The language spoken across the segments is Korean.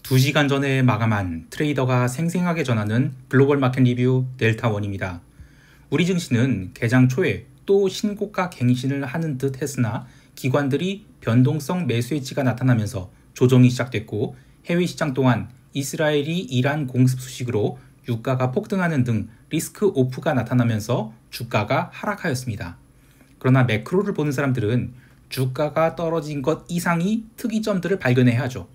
2시간 전에 마감한 트레이더가 생생하게 전하는 글로벌 마켓 리뷰 델타원입니다. 우리 증시는 개장 초에 또 신고가 갱신을 하는 듯 했으나 기관들이 변동성 매수 해지가 나타나면서 조정이 시작됐고, 해외 시장 또한 이스라엘이 이란 공습 소식으로 유가가 폭등하는 등 리스크 오프가 나타나면서 주가가 하락하였습니다. 그러나 매크로를 보는 사람들은 주가가 떨어진 것 이상의 특이점들을 발견해야 하죠.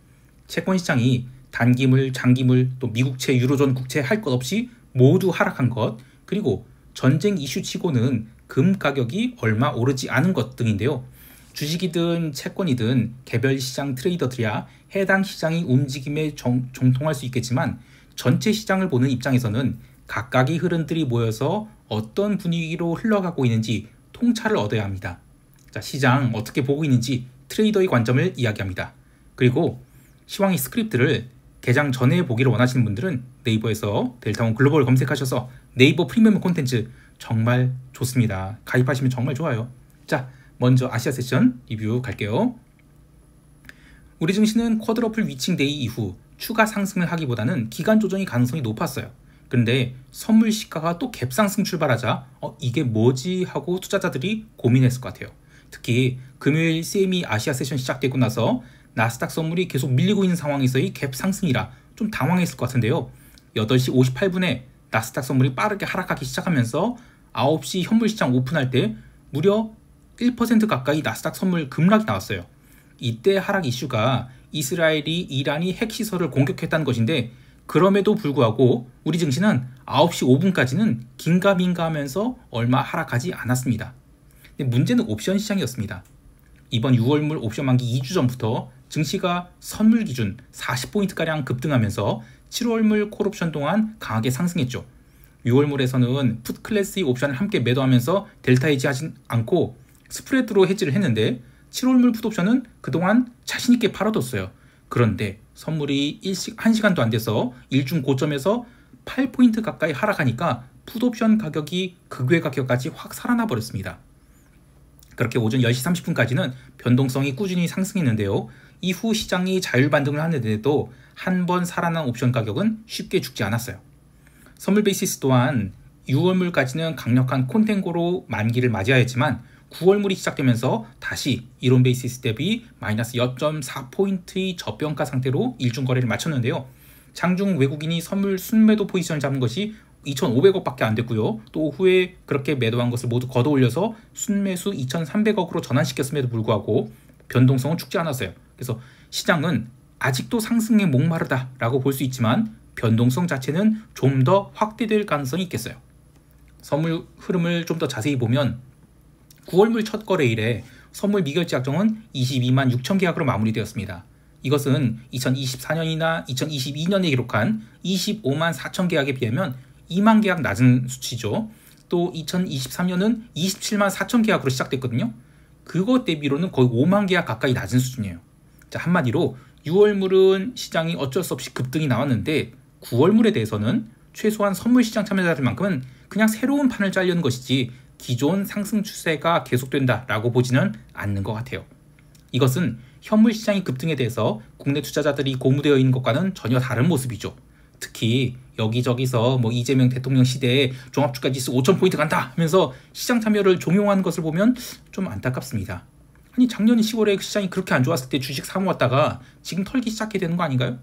채권 시장이 단기물, 장기물, 또 미국채, 유로존 국채 할 것 없이 모두 하락한 것, 그리고 전쟁 이슈치고는 금 가격이 얼마 오르지 않은 것 등인데요. 주식이든 채권이든 개별 시장 트레이더들이야 해당 시장의 움직임에 종통할 수 있겠지만, 전체 시장을 보는 입장에서는 각각의 흐름들이 모여서 어떤 분위기로 흘러가고 있는지 통찰을 얻어야 합니다. 자, 시장 어떻게 보고 있는지 트레이더의 관점을 이야기합니다. 그리고 시황의 스크립트를 개장 전에 보기를 원하시는 분들은 네이버에서 델타원 글로벌 검색하셔서 네이버 프리미엄 콘텐츠 정말 좋습니다. 가입하시면 정말 좋아요. 자, 먼저 아시아 세션 리뷰 갈게요. 우리 증시는 쿼드러플 위칭 데이 이후 추가 상승을 하기보다는 기간 조정의 가능성이 높았어요. 그런데 선물 시가가 또 갭상승 출발하자 이게 뭐지 하고 투자자들이 고민했을 것 같아요. 특히 금요일 CME 아시아 세션 시작되고 나서 나스닥 선물이 계속 밀리고 있는 상황에서의 갭 상승이라 좀 당황했을 것 같은데요. 8시 58분에 나스닥 선물이 빠르게 하락하기 시작하면서 9시 현물 시장 오픈할 때 무려 1% 가까이 나스닥 선물 급락이 나왔어요. 이때 하락 이슈가 이스라엘이 이란이 핵시설을 공격했다는 것인데, 그럼에도 불구하고 우리 증시는 9시 5분까지는 긴가민가하면서 얼마 하락하지 않았습니다. 근데 문제는 옵션 시장이었습니다. 이번 6월물 옵션 만기 2주 전부터 증시가 선물 기준 40포인트가량 급등하면서 7월물 콜옵션 동안 강하게 상승했죠. 6월물에서는 풋 클래스의 옵션을 함께 매도하면서 델타 해지하지 않고 스프레드로 해지를 했는데, 7월물 풋옵션은 그동안 자신있게 팔아뒀어요. 그런데 선물이 1시간도 안 돼서 일중 고점에서 8포인트 가까이 하락하니까 풋옵션 가격이 극외 가격까지 확 살아나 버렸습니다. 그렇게 오전 10시 30분까지는 변동성이 꾸준히 상승했는데요. 이후 시장이 자율 반등을 하는데도 한 번 살아난 옵션 가격은 쉽게 죽지 않았어요. 선물 베이시스 또한 6월물까지는 강력한 콘텐고로 만기를 맞이하였지만 9월물이 시작되면서 다시 이론 베이시스 대비 마이너스 0.4포인트의 저평가 상태로 일중 거래를 마쳤는데요. 장중 외국인이 선물 순매도 포지션을 잡은 것이 2,500억밖에 안 됐고요. 또 오후에 그렇게 매도한 것을 모두 걷어 올려서 순매수 2,300억으로 전환시켰음에도 불구하고 변동성은 죽지 않았어요. 그래서 시장은 아직도 상승에 목마르다라고 볼 수 있지만 변동성 자체는 좀 더 확대될 가능성이 있겠어요. 선물 흐름을 좀 더 자세히 보면 9월물 첫 거래일에 선물 미결제 약정은 22만 6천 계약으로 마무리되었습니다. 이것은 2024년이나 2022년에 기록한 25만 4천 계약에 비하면 2만 계약 낮은 수치죠. 또 2023년은 27만 4천 계약으로 시작됐거든요. 그것 대비로는 거의 5만 계약 가까이 낮은 수준이에요. 자, 한마디로 6월물은 시장이 어쩔 수 없이 급등이 나왔는데 9월물에 대해서는 최소한 선물 시장 참여자들만큼은 그냥 새로운 판을 짜려는 것이지 기존 상승 추세가 계속된다라고 보지는 않는 것 같아요. 이것은 현물 시장의 급등에 대해서 국내 투자자들이 고무되어 있는 것과는 전혀 다른 모습이죠. 특히 여기저기서 이재명 대통령 시대에 종합주가지수 5,000포인트 간다 하면서 시장 참여를 종용하는 것을 보면 좀 안타깝습니다. 아니, 작년 10월에 시장이 그렇게 안 좋았을 때 주식 사모았다가 지금 털기 시작해야 되는 거 아닌가요?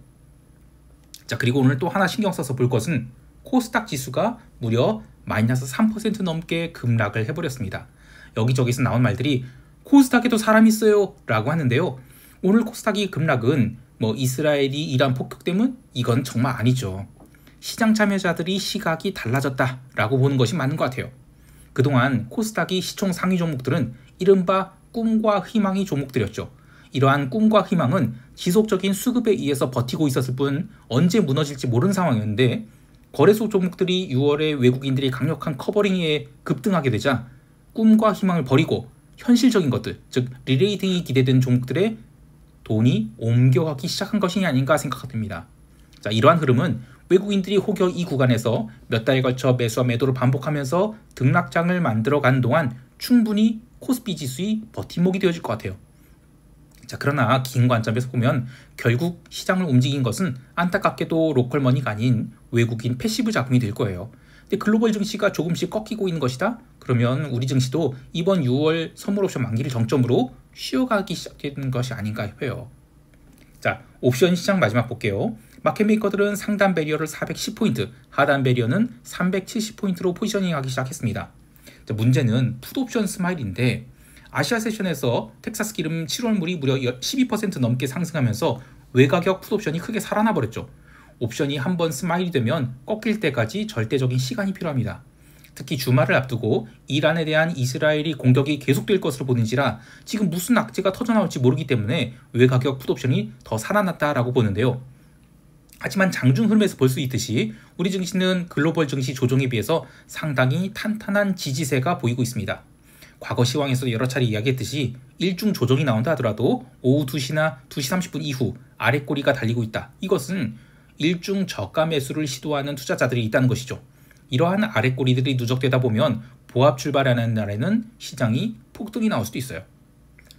자, 그리고 오늘 또 하나 신경 써서 볼 것은 코스닥 지수가 무려 마이너스 3% 넘게 급락을 해버렸습니다. 여기저기서 나온 말들이 코스닥에도 사람 있어요 라고 하는데요. 오늘 코스닥이 급락은 이스라엘이 이란 폭격 때문? 이건 정말 아니죠. 시장 참여자들이 시각이 달라졌다 라고 보는 것이 맞는 것 같아요. 그동안 코스닥이 시총 상위 종목들은 이른바 꿈과 희망의 종목들이었죠. 이러한 꿈과 희망은 지속적인 수급에 의해서 버티고 있었을 뿐 언제 무너질지 모르는 상황이었는데, 거래소 종목들이 6월에 외국인들이 강력한 커버링에 급등하게 되자 꿈과 희망을 버리고 현실적인 것들, 즉 리레이팅이 기대된 종목들의 돈이 옮겨가기 시작한 것이 아닌가 생각됩니다. 자, 이러한 흐름은 외국인들이 혹여 이 구간에서 몇 달에 걸쳐 매수와 매도를 반복하면서 등락장을 만들어가는 동안 충분히 코스피 지수의 버팀목이 되어질 것 같아요. 자, 그러나 긴 관점에서 보면 결국 시장을 움직인 것은 안타깝게도 로컬머니가 아닌 외국인 패시브 자금이 될 거예요. 근데 글로벌 증시가 조금씩 꺾이고 있는 것이다? 그러면 우리 증시도 이번 6월 선물 옵션 만기를 정점으로 쉬어가기 시작되는 것이 아닌가 해요. 자, 옵션 시장 마지막 볼게요. 마켓메이커들은 상단 배리어를 410포인트, 하단 배리어는 370포인트로 포지셔닝하기 시작했습니다. 자, 문제는 풋옵션 스마일인데 아시아 세션에서 텍사스 기름 7월물이 무려 12% 넘게 상승하면서 외가격 풋옵션이 크게 살아나 버렸죠. 옵션이 한번 스마일이 되면 꺾일 때까지 절대적인 시간이 필요합니다. 특히 주말을 앞두고 이란에 대한 이스라엘이 공격이 계속될 것으로 보는지라 지금 무슨 악재가 터져나올지 모르기 때문에 외가격 풋옵션이 더 살아났다라고 보는데요. 하지만 장중 흐름에서 볼 수 있듯이 우리 증시는 글로벌 증시 조정에 비해서 상당히 탄탄한 지지세가 보이고 있습니다. 과거 시황에서 여러 차례 이야기했듯이 일중 조정이 나온다 하더라도 오후 2시나 2시 30분 이후 아랫꼬리가 달리고 있다. 이것은 일중 저가 매수를 시도하는 투자자들이 있다는 것이죠. 이러한 아랫꼬리들이 누적되다 보면 보합 출발하는 날에는 시장이 폭등이 나올 수도 있어요.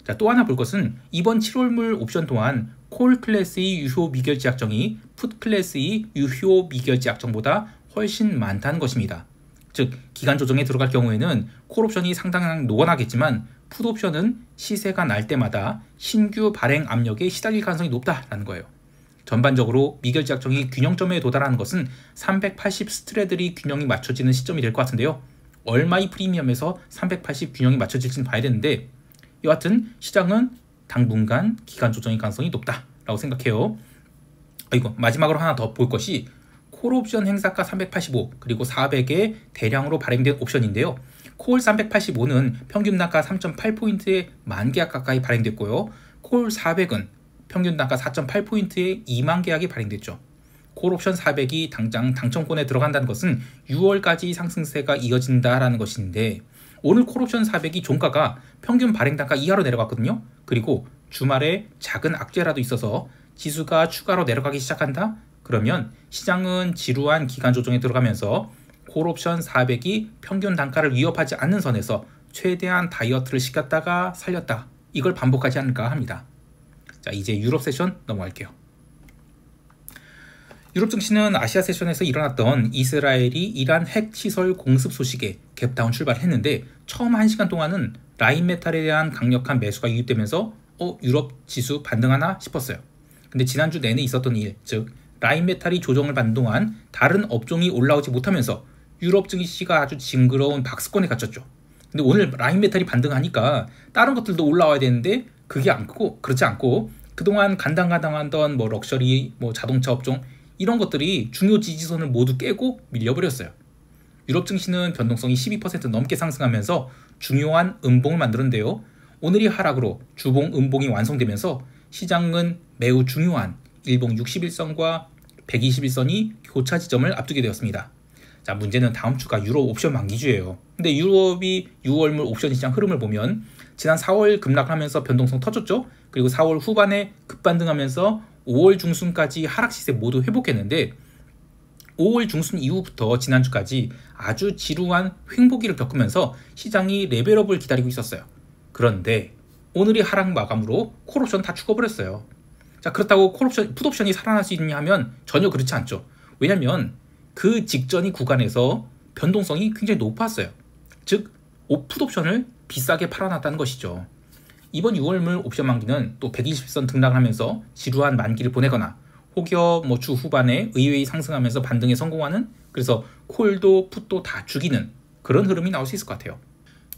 자, 또 하나 볼 것은 이번 7월물 옵션 또한 콜 클래스의 유효 미결제 약정이 풋 클래스의 유효 미결제 약정보다 훨씬 많다는 것입니다. 즉 기간 조정에 들어갈 경우에는 콜 옵션이 상당히 녹아나겠지만 풋 옵션은 시세가 날 때마다 신규 발행 압력에 시달릴 가능성이 높다라는 거예요. 전반적으로 미결제 약정이 균형점에 도달하는 것은 380 스트레들이 균형이 맞춰지는 시점이 될 것 같은데요. 얼마의 프리미엄에서 380 균형이 맞춰질지는 봐야 되는데 여하튼 시장은 당분간 기간 조정의 가능성이 높다라고 생각해요. 마지막으로 하나 더 볼 것이 콜 옵션 행사가 385 그리고 400에 대량으로 발행된 옵션인데요. 콜 385는 평균 단가 3.8포인트에 만 계약 가까이 발행됐고요. 콜 400은 평균 단가 4.8포인트에 2만 계약이 발행됐죠. 콜 옵션 400이 당장 당첨권에 들어간다는 것은 6월까지 상승세가 이어진다라는 것인데 오늘 콜 옵션 400이 종가가 평균 발행 단가 이하로 내려갔거든요. 그리고 주말에 작은 악재라도 있어서 지수가 추가로 내려가기 시작한다? 그러면 시장은 지루한 기간 조정에 들어가면서 콜 옵션 400이 평균 단가를 위협하지 않는 선에서 최대한 다이어트를 시켰다가 살렸다. 이걸 반복하지 않을까 합니다. 자, 이제 유럽 세션 넘어갈게요. 유럽 증시는 아시아 세션에서 일어났던 이스라엘이 이란 핵 시설 공습 소식에 갭다운 출발했는데 처음 1시간 동안은 라인메탈에 대한 강력한 매수가 유입되면서 유럽 지수 반등하나 싶었어요. 근데 지난주 내내 있었던 일, 즉 라인메탈이 조정을 받는 동안 다른 업종이 올라오지 못하면서 유럽 증시가 아주 징그러운 박스권에 갇혔죠. 근데 오늘 라인메탈이 반등하니까 다른 것들도 올라와야 되는데 그렇지 않고 그동안 간당간당하던 럭셔리, 자동차 업종 이런 것들이 중요 지지선을 모두 깨고 밀려버렸어요. 유럽 증시는 변동성이 12% 넘게 상승하면서 중요한 음봉을 만드는데요. 오늘이 하락으로 주봉 음봉이 완성되면서 시장은 매우 중요한 일봉 61선과 121선이 교차 지점을 앞두게 되었습니다. 자, 문제는 다음 주가 유럽 옵션 만기주예요. 근데 유럽이 6월물 옵션 시장 흐름을 보면 지난 4월 급락하면서 변동성 터졌죠. 그리고 4월 후반에 급반등하면서 5월 중순까지 하락 시세 모두 회복했는데 5월 중순 이후부터 지난주까지 아주 지루한 횡보기를 겪으면서 시장이 레벨업을 기다리고 있었어요. 그런데 오늘이 하락 마감으로 콜옵션 다 죽어버렸어요. 자, 그렇다고 풋옵션이 살아날 수 있냐 하면 전혀 그렇지 않죠. 왜냐하면 그 직전의 구간에서 변동성이 굉장히 높았어요. 즉 풋옵션을 비싸게 팔아놨다는 것이죠. 이번 6월물 옵션 만기는 또 120선 등락하면서 지루한 만기를 보내거나 혹여 주 후반에 의외의 상승하면서 반등에 성공하는, 그래서 콜도 풋도 다 죽이는 그런 흐름이 나올 수 있을 것 같아요.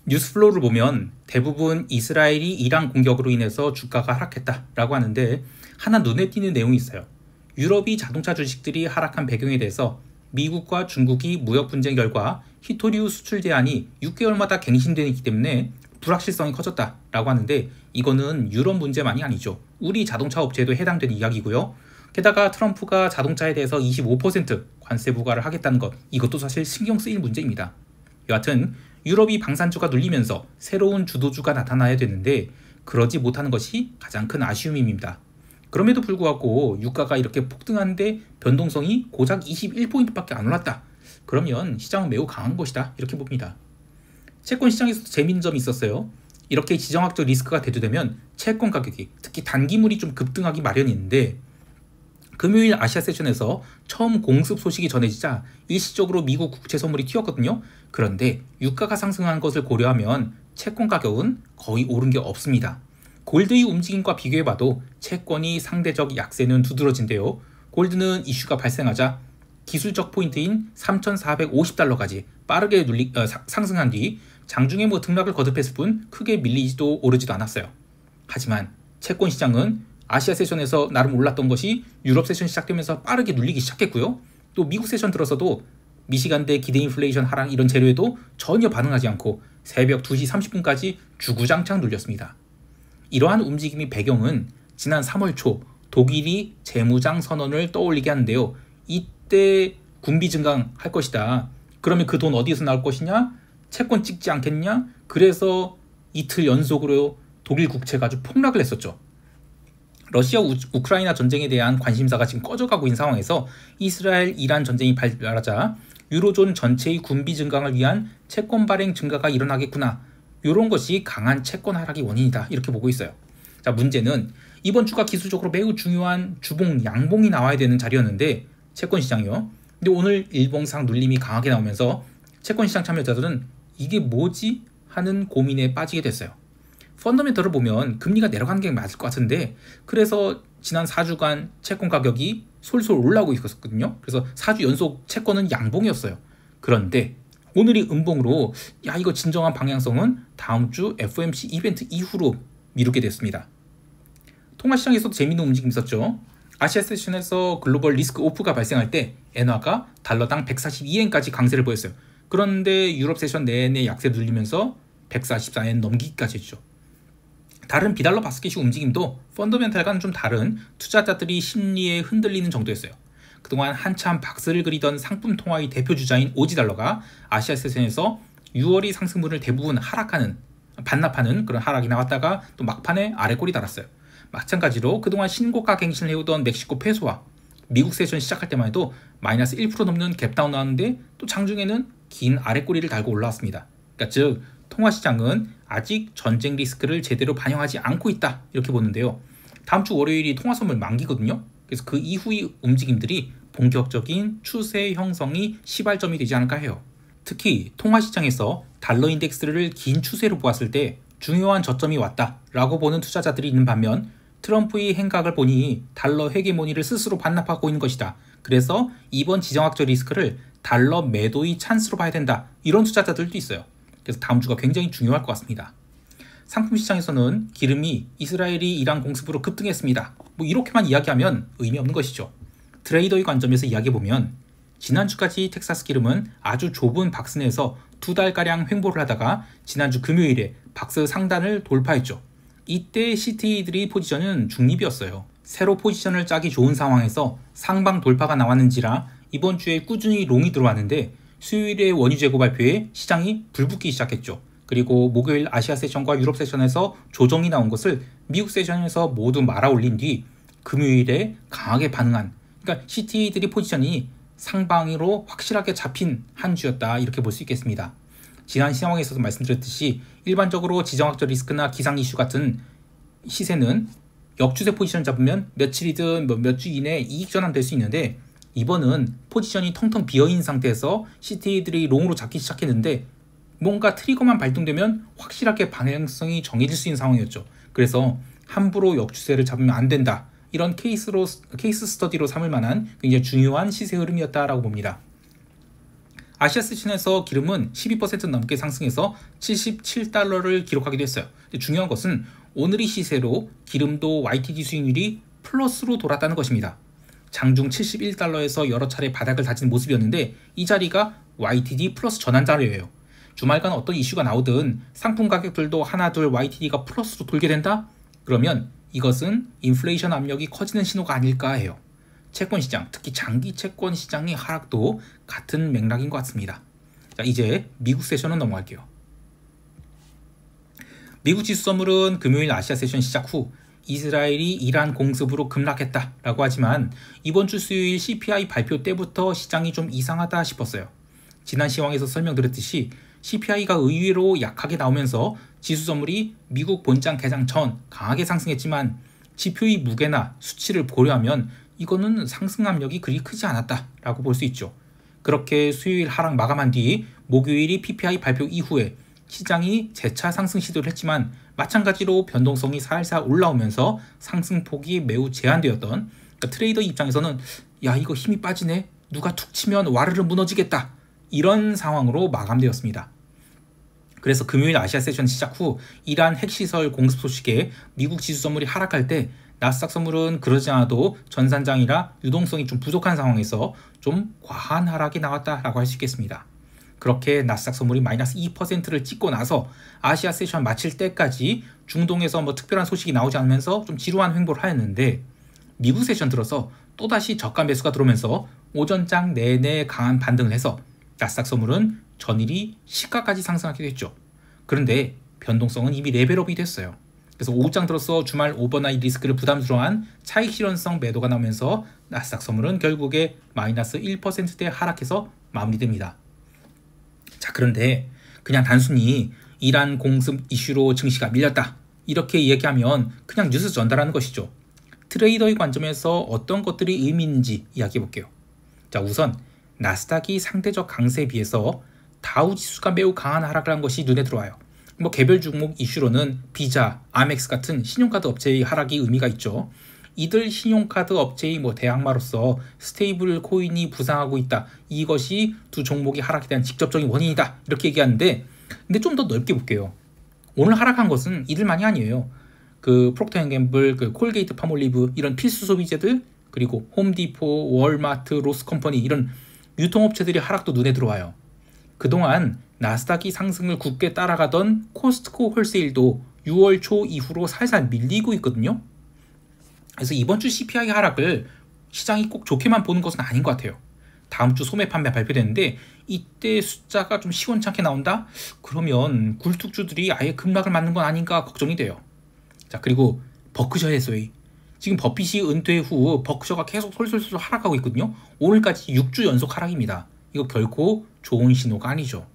뉴스플로우를 보면 대부분 이스라엘이 이란 공격으로 인해서 주가가 하락했다라고 하는데 하나 눈에 띄는 내용이 있어요. 유럽이 자동차 주식들이 하락한 배경에 대해서 미국과 중국이 무역 분쟁 결과 히토리우 수출 제한이 6개월마다 갱신되기 때문에 불확실성이 커졌다라고 하는데 이거는 유럽 문제만이 아니죠. 우리 자동차 업체에도 해당되는 이야기고요. 게다가 트럼프가 자동차에 대해서 25% 관세 부과를 하겠다는 것, 이것도 사실 신경 쓰일 문제입니다. 여하튼 유럽이 방산주가 눌리면서 새로운 주도주가 나타나야 되는데 그러지 못하는 것이 가장 큰 아쉬움입니다. 그럼에도 불구하고 유가가 이렇게 폭등하는데 변동성이 고작 21포인트밖에 안 올랐다. 그러면 시장은 매우 강한 것이다. 이렇게 봅니다. 채권 시장에서도 재미있는 점이 있었어요. 이렇게 지정학적 리스크가 대두되면 채권 가격이 특히 단기물이 좀 급등하기 마련인데 금요일 아시아 세션에서 처음 공습 소식이 전해지자 일시적으로 미국 국채 선물이 튀었거든요. 그런데 유가가 상승한 것을 고려하면 채권 가격은 거의 오른 게 없습니다. 골드의 움직임과 비교해봐도 채권이 상대적 약세는 두드러진데요. 골드는 이슈가 발생하자 기술적 포인트인 3,450달러까지 빠르게 상승한 뒤 장중에 등락을 거듭했을 뿐 크게 밀리지도 오르지도 않았어요. 하지만 채권 시장은 아시아 세션에서 나름 올랐던 것이 유럽 세션 시작되면서 빠르게 눌리기 시작했고요. 또 미국 세션 들어서도 미시간대 기대 인플레이션 하락 이런 재료에도 전혀 반응하지 않고 새벽 2시 30분까지 주구장창 눌렸습니다. 이러한 움직임의 배경은 지난 3월 초 독일이 재무장 선언을 떠올리게 하는데요. 이때 군비 증강할 것이다. 그러면 그 돈 어디에서 나올 것이냐? 채권 찍지 않겠냐? 그래서 이틀 연속으로 독일 국채가 아주 폭락을 했었죠. 러시아 우크라이나 전쟁에 대한 관심사가 지금 꺼져가고 있는 상황에서 이스라엘 이란 전쟁이 발발하자 유로존 전체의 군비 증강을 위한 채권 발행 증가가 일어나겠구나. 이런 것이 강한 채권 하락의 원인이다. 이렇게 보고 있어요. 자, 문제는 이번 주가 기술적으로 매우 중요한 주봉 양봉이 나와야 되는 자리였는데 채권 시장이요. 근데 오늘 일봉상 눌림이 강하게 나오면서 채권 시장 참여자들은 이게 뭐지? 하는 고민에 빠지게 됐어요. 펀더멘털을 보면 금리가 내려가는 게 맞을 것 같은데 그래서 지난 4주간 채권 가격이 솔솔 올라오고 있었거든요. 그래서 4주 연속 채권은 양봉이었어요. 그런데 오늘이 음봉으로 이거 진정한 방향성은 다음 주 FOMC 이벤트 이후로 미루게 됐습니다. 통화시장에서도 재미있는 움직임이 있었죠. 아시아 세션에서 글로벌 리스크 오프가 발생할 때 엔화가 달러당 142엔까지 강세를 보였어요. 그런데 유럽 세션 내내 약세 눌리면서 144엔 넘기기까지 했죠. 다른 비달러 바스켓이 움직임도 펀더멘탈과는 좀 다른 투자자들이 심리에 흔들리는 정도였어요. 그동안 한참 박스를 그리던 상품 통화의 대표 주자인 오지달러가 아시아 세션에서 6월이 상승분을 대부분 반납하는 그런 하락이 나왔다가 또 막판에 아래골이 달았어요. 마찬가지로 그동안 신고가 갱신을 해오던 멕시코 페소와 미국 세션 시작할 때만 해도 마이너스 1% 넘는 갭다운 나왔는데 또 장중에는 긴 아래꼬리를 달고 올라왔습니다. 그러니까 즉 통화시장은 아직 전쟁 리스크를 제대로 반영하지 않고 있다 이렇게 보는데요. 다음 주 월요일이 통화선물 만기거든요. 그래서 그 이후의 움직임들이 본격적인 추세 형성이 시발점이 되지 않을까 해요. 특히 통화시장에서 달러 인덱스를 긴 추세로 보았을 때 중요한 저점이 왔다라고 보는 투자자들이 있는 반면 트럼프의 행각을 보니 달러 헤게모니를 스스로 반납하고 있는 것이다. 그래서 이번 지정학적 리스크를 달러 매도의 찬스로 봐야 된다. 이런 투자자들도 있어요. 그래서 다음 주가 굉장히 중요할 것 같습니다. 상품 시장에서는 기름이 이스라엘이 이란 공습으로 급등했습니다. 이렇게만 이야기하면 의미 없는 것이죠. 트레이더의 관점에서 이야기해보면 지난주까지 텍사스 기름은 아주 좁은 박스 내에서 2달가량 횡보를 하다가 지난주 금요일에 박스 상단을 돌파했죠. 이때 CT들의 포지션은 중립이었어요. 새로 포지션을 짜기 좋은 상황에서 상방 돌파가 나왔는지라 이번 주에 꾸준히 롱이 들어왔는데 수요일에 원유 재고 발표에 시장이 불붙기 시작했죠. 그리고 목요일 아시아 세션과 유럽 세션에서 조정이 나온 것을 미국 세션에서 모두 말아 올린 뒤 금요일에 강하게 반응한, 그러니까 CT들의 포지션이 상방으로 확실하게 잡힌 한 주였다 이렇게 볼 수 있겠습니다. 지난 상황에서도 말씀드렸듯이 일반적으로 지정학적 리스크나 기상 이슈 같은 시세는 역추세 포지션 잡으면 며칠이든 몇 주 이내에 이익 전환될 수 있는데 이번은 포지션이 텅텅 비어있는 상태에서 CT들이 롱으로 잡기 시작했는데 뭔가 트리거만 발동되면 확실하게 방향성이 정해질 수 있는 상황이었죠. 그래서 함부로 역추세를 잡으면 안 된다. 이런 케이스 스터디로 삼을 만한 굉장히 중요한 시세 흐름이었다라고 봅니다. 아시아 세션에서 기름은 12% 넘게 상승해서 77달러를 기록하기도 했어요. 중요한 것은 오늘의 시세로 기름도 YTD 수익률이 플러스로 돌았다는 것입니다. 장중 71달러에서 여러 차례 바닥을 다진 모습이었는데 이 자리가 YTD 플러스 전환 자리예요. 주말간 어떤 이슈가 나오든 상품 가격들도 하나둘 YTD가 플러스로 돌게 된다? 그러면 이것은 인플레이션 압력이 커지는 신호가 아닐까 해요. 채권 시장, 특히 장기 채권 시장의 하락도 같은 맥락인 것 같습니다. 자, 이제 미국 세션은 넘어갈게요. 미국 지수 선물은 금요일 아시아 세션 시작 후 이스라엘이 이란 공습으로 급락했다라고 하지만 이번 주 수요일 CPI 발표 때부터 시장이 좀 이상하다 싶었어요. 지난 시황에서 설명드렸듯이 CPI가 의외로 약하게 나오면서 지수 선물이 미국 본장 개장 전 강하게 상승했지만 지표의 무게나 수치를 고려하면 이거는 상승 압력이 그리 크지 않았다라고 볼 수 있죠. 그렇게 수요일 하락 마감한 뒤 목요일이 PPI 발표 이후에 시장이 재차 상승 시도를 했지만 마찬가지로 변동성이 살살 올라오면서 상승폭이 매우 제한되었던, 그러니까 트레이더 입장에서는 야 이거 힘이 빠지네, 누가 툭 치면 와르르 무너지겠다, 이런 상황으로 마감되었습니다. 그래서 금요일 아시아 세션 시작 후 이란 핵시설 공습 소식에 미국 지수 선물이 하락할 때 나스닥 선물은 그러지 않아도 전산장이라 유동성이 좀 부족한 상황에서 좀 과한 하락이 나왔다라고 할 수 있겠습니다. 그렇게 나스닥 선물이 마이너스 2%를 찍고 나서 아시아 세션 마칠 때까지 중동에서 뭐 특별한 소식이 나오지 않으면서 좀 지루한 횡보를 하였는데, 미국 세션 들어서 또다시 저가 매수가 들어오면서 오전장 내내 강한 반등을 해서 나스닥 선물은 전일이 시가까지 상승하게 됐죠. 그런데 변동성은 이미 레벨업이 됐어요. 그래서 오후장 들어서 주말 오버나잇 리스크를 부담스러워한 차익 실현성 매도가 나오면서 나스닥 선물은 결국에 마이너스 1%대 하락해서 마무리됩니다. 자, 그런데 그냥 단순히 이란 공습 이슈로 증시가 밀렸다, 이렇게 얘기하면 그냥 뉴스 전달하는 것이죠. 트레이더의 관점에서 어떤 것들이 의미 있는지 이야기해 볼게요. 자, 우선 나스닥이 상대적 강세에 비해서 다우 지수가 매우 강한 하락을 한 것이 눈에 들어와요. 뭐 개별 종목 이슈로는 비자, 아멕스 같은 신용카드 업체의 하락이 의미가 있죠. 이들 신용카드 업체의 대항마로서 스테이블 코인이 부상하고 있다, 이것이 두 종목이 하락에 대한 직접적인 원인이다, 이렇게 얘기하는데, 근데 좀 더 넓게 볼게요. 오늘 하락한 것은 이들만이 아니에요. 그 프록터 앤 갬블, 그 콜게이트 파몰리브, 이런 필수 소비재들, 그리고 홈디포, 월마트, 로스컴퍼니, 이런 유통업체들의 하락도 눈에 들어와요. 그동안 나스닥이 상승을 굳게 따라가던 코스트코 홀세일도 6월 초 이후로 살살 밀리고 있거든요. 그래서 이번 주 CPI 하락을 시장이 꼭 좋게만 보는 것은 아닌 것 같아요. 다음 주 소매 판매 발표되는데 이때 숫자가 좀 시원찮게 나온다? 그러면 굴뚝주들이 아예 급락을 맞는 건 아닌가 걱정이 돼요. 자, 그리고 버크셔 해소웨이. 지금 버핏이 은퇴 후 버크셔가 계속 솔솔솔 하락하고 있거든요. 오늘까지 6주 연속 하락입니다. 이거 결코 좋은 신호가 아니죠.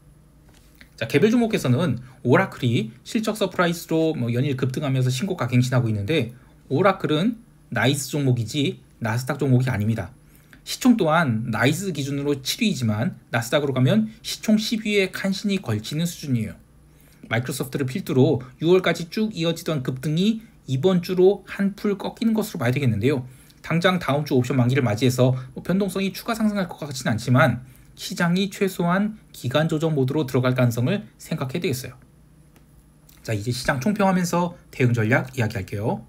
자, 개별 종목에서는 오라클이 실적 서프라이즈로 연일 급등하면서 신고가 갱신하고 있는데, 오라클은 나이스 종목이지 나스닥 종목이 아닙니다. 시총 또한 나이스 기준으로 7위이지만 나스닥으로 가면 시총 10위에 간신히 걸치는 수준이에요. 마이크로소프트를 필두로 6월까지 쭉 이어지던 급등이 이번 주로 한풀 꺾이는 것으로 봐야 되겠는데요. 당장 다음 주 옵션 만기를 맞이해서 변동성이 추가 상승할 것 같지는 않지만 시장이 최소한 기간 조정 모드로 들어갈 가능성을 생각해야 되겠어요. 자, 이제 시장 총평하면서 대응 전략 이야기할게요.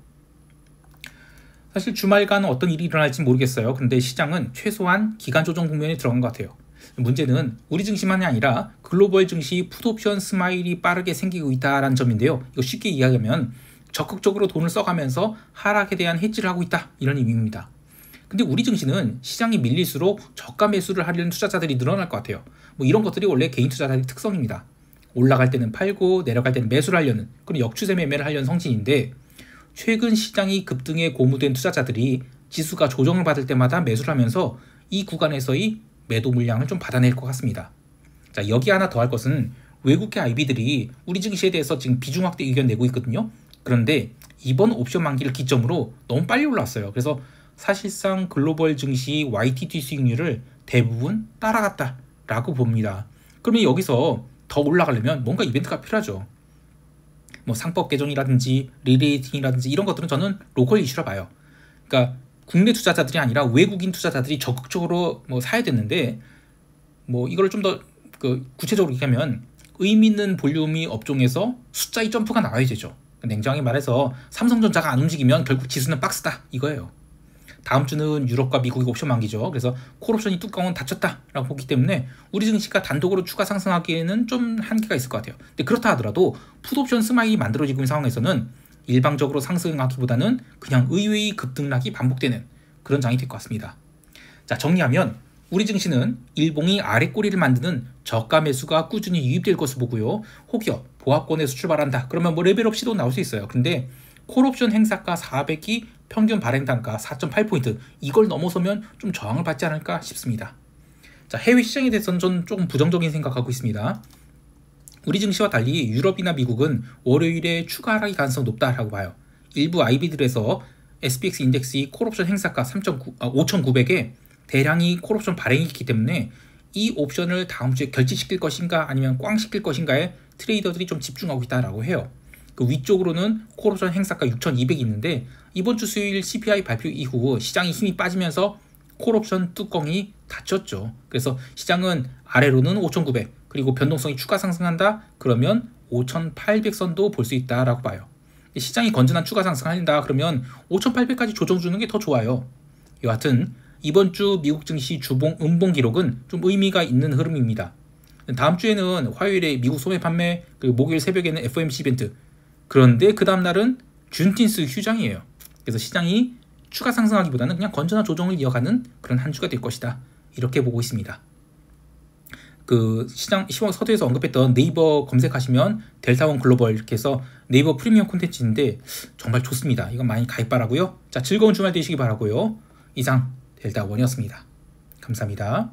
사실 주말간 어떤 일이 일어날지 모르겠어요. 근데 시장은 최소한 기간 조정 국면에 들어간 것 같아요. 문제는 우리 증시만이 아니라 글로벌 증시 풋옵션 스마일이 빠르게 생기고 있다는 점인데요. 이거 쉽게 이야기하면 적극적으로 돈을 써가면서 하락에 대한 해지를 하고 있다, 이런 의미입니다. 근데 우리 증시는 시장이 밀릴수록 저가 매수를 하려는 투자자들이 늘어날 것 같아요. 이런 것들이 원래 개인 투자자의 특성입니다. 올라갈 때는 팔고 내려갈 때는 매수를 하려는, 그런 역추세 매매를 하려는 성질인데, 최근 시장이 급등에 고무된 투자자들이 지수가 조정을 받을 때마다 매수를 하면서 이 구간에서의 매도 물량을 좀 받아낼 것 같습니다. 자, 여기 하나 더 할 것은 외국계 IB들이 우리 증시에 대해서 지금 비중 확대 의견 내고 있거든요. 그런데 이번 옵션 만기를 기점으로 너무 빨리 올라왔어요. 그래서 사실상 글로벌 증시 YTD 수익률을 대부분 따라갔다라고 봅니다. 그러면 여기서 더 올라가려면 뭔가 이벤트가 필요하죠. 상법 개정이라든지 리레이팅이라든지 이런 것들은 저는 로컬 이슈라 봐요. 그러니까 국내 투자자들이 아니라 외국인 투자자들이 적극적으로 사야 되는데, 이걸 좀 더 구체적으로 얘기하면 의미 있는 볼륨이 업종에서 숫자의 점프가 나와야 되죠. 냉정하게 말해서 삼성전자가 안 움직이면 결국 지수는 박스다, 이거예요. 다음 주는 유럽과 미국의 옵션 만기죠. 그래서 콜옵션이 뚜껑은 닫혔다라고 보기 때문에 우리 증시가 단독으로 추가 상승하기에는 좀 한계가 있을 것 같아요. 근데 그렇다 하더라도 풋옵션 스마일이 만들어지고 있는 상황에서는 일방적으로 상승하기보다는 그냥 의외의 급등락이 반복되는 그런 장이 될 것 같습니다. 자, 정리하면 우리 증시는 일봉이 아랫꼬리를 만드는 저가 매수가 꾸준히 유입될 것을 보고요. 혹여 보합권에서 출발한다, 그러면 레벨업 시도 나올 수 있어요. 근데 콜옵션 행사가 400이 평균 발행 단가 4.8포인트, 이걸 넘어서면 좀 저항을 받지 않을까 싶습니다. 자, 해외 시장에 대해서는 저는 조금 부정적인 생각하고 있습니다. 우리 증시와 달리 유럽이나 미국은 월요일에 추가 하락이 가능성이 높다라고 봐요. 일부 IB들에서 SPX 인덱스 콜옵션 행사가 5,900에 대량이 콜옵션 발행이 있기 때문에 이 옵션을 다음 주에 결제시킬 것인가 아니면 꽝 시킬 것인가에 트레이더들이 좀 집중하고 있다라고 해요. 그 위쪽으로는 콜옵션 행사가 6,200이 있는데 이번 주 수요일 CPI 발표 이후 시장이 힘이 빠지면서 콜옵션 뚜껑이 닫혔죠. 그래서 시장은 아래로는 5,900 그리고 변동성이 추가 상승한다 그러면 5,800선도 볼 수 있다라고 봐요. 시장이 건전한 추가 상승한다 그러면 5,800까지 조정 주는 게 더 좋아요. 여하튼 이번 주 미국 증시 주봉 음봉 기록은 좀 의미가 있는 흐름입니다. 다음 주에는 화요일에 미국 소매 판매 그리고 목요일 새벽에는 FOMC 이벤트, 그런데 그 다음 날은 준틴스 휴장이에요. 그래서 시장이 추가 상승하기보다는 그냥 건전한 조정을 이어가는 그런 한 주가 될 것이다, 이렇게 보고 있습니다. 그 시장 서두에서 언급했던 네이버 검색하시면 델타원 글로벌 이렇게 해서 네이버 프리미엄 콘텐츠인데 정말 좋습니다. 이건 많이 가입 바라고요. 자, 즐거운 주말 되시기 바라고요. 이상 델타원이었습니다. 감사합니다.